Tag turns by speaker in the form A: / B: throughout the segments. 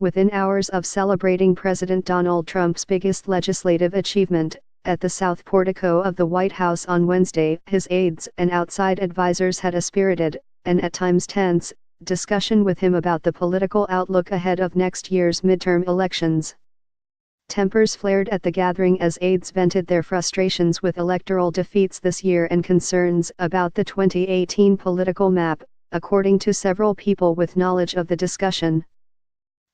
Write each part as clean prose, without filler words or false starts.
A: Within hours of celebrating President Donald Trump's biggest legislative achievement, at the South Portico of the White House on Wednesday, his aides and outside advisers had a spirited, and at times tense, discussion with him about the political outlook ahead of next year's midterm elections. Tempers flared at the gathering as aides vented their frustrations with electoral defeats this year and concerns about the 2018 political map, according to several people with knowledge of the discussion.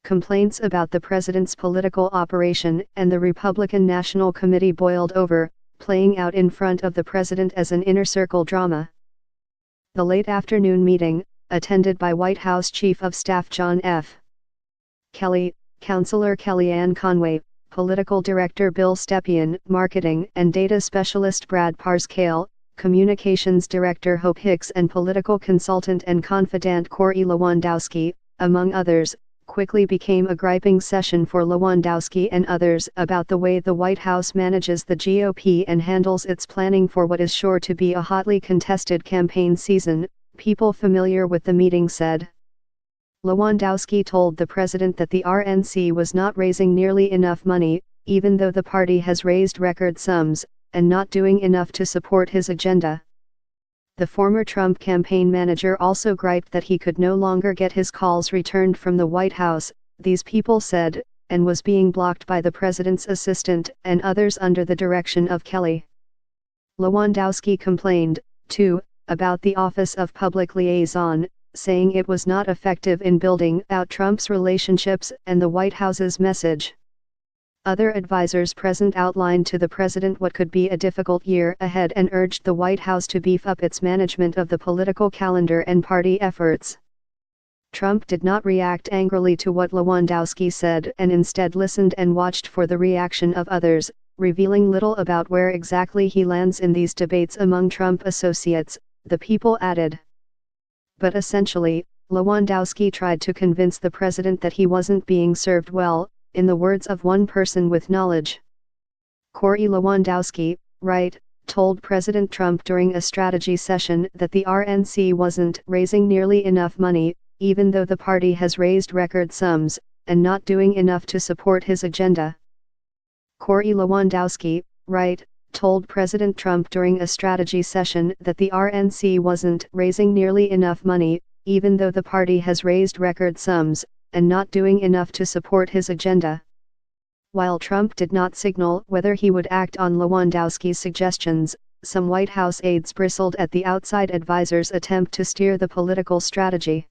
A: Complaints about the president's political operation and the Republican National Committee boiled over, playing out in front of the president as an inner circle drama. The late afternoon meeting, attended by White House Chief of Staff John F. Kelly, Counselor Kellyanne Conway, Political Director Bill Stepien, Marketing and Data Specialist Brad Parscale, Communications Director Hope Hicks and Political Consultant and Confidant Corey Lewandowski, among others, quickly became a griping session for Lewandowski and others about the way the White House manages the GOP and handles its planning for what is sure to be a hotly contested campaign season, people familiar with the meeting said. Lewandowski told the president that the RNC was not raising nearly enough money, even though the party has raised record sums, and not doing enough to support his agenda. The former Trump campaign manager also griped that he could no longer get his calls returned from the White House, these people said, and was being blocked by the president's assistant and others under the direction of Kelly. Lewandowski complained, too, about the Office of Public Liaison, saying it was not effective in building out Trump's relationships and the White House's message. Other advisers present outlined to the president what could be a difficult year ahead and urged the White House to beef up its management of the political calendar and party efforts. Trump did not react angrily to what Lewandowski said and instead listened and watched for the reaction of others, revealing little about where exactly he lands in these debates among Trump associates, the people added. But essentially, Lewandowski tried to convince the president that he wasn't being served well, in the words of one person with knowledge. Corey Lewandowski, right, told President Trump during a strategy session that the RNC wasn't raising nearly enough money, even though the party has raised record sums, and not doing enough to support his agenda. Corey Lewandowski, right, told President Trump during a strategy session that the RNC wasn't raising nearly enough money, even though the party has raised record sums, and not doing enough to support his agenda. While Trump did not signal whether he would act on Lewandowski's suggestions, some White House aides bristled at the outside advisor's attempt to steer the political strategy.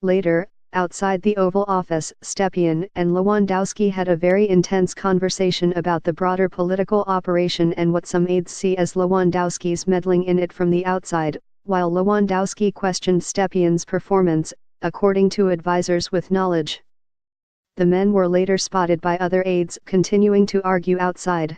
A: Later, outside the Oval Office, Stepien and Lewandowski had a very intense conversation about the broader political operation and what some aides see as Lewandowski's meddling in it from the outside, while Lewandowski questioned Stepien's performance, according to advisers with knowledge. The men were later spotted by other aides continuing to argue outside.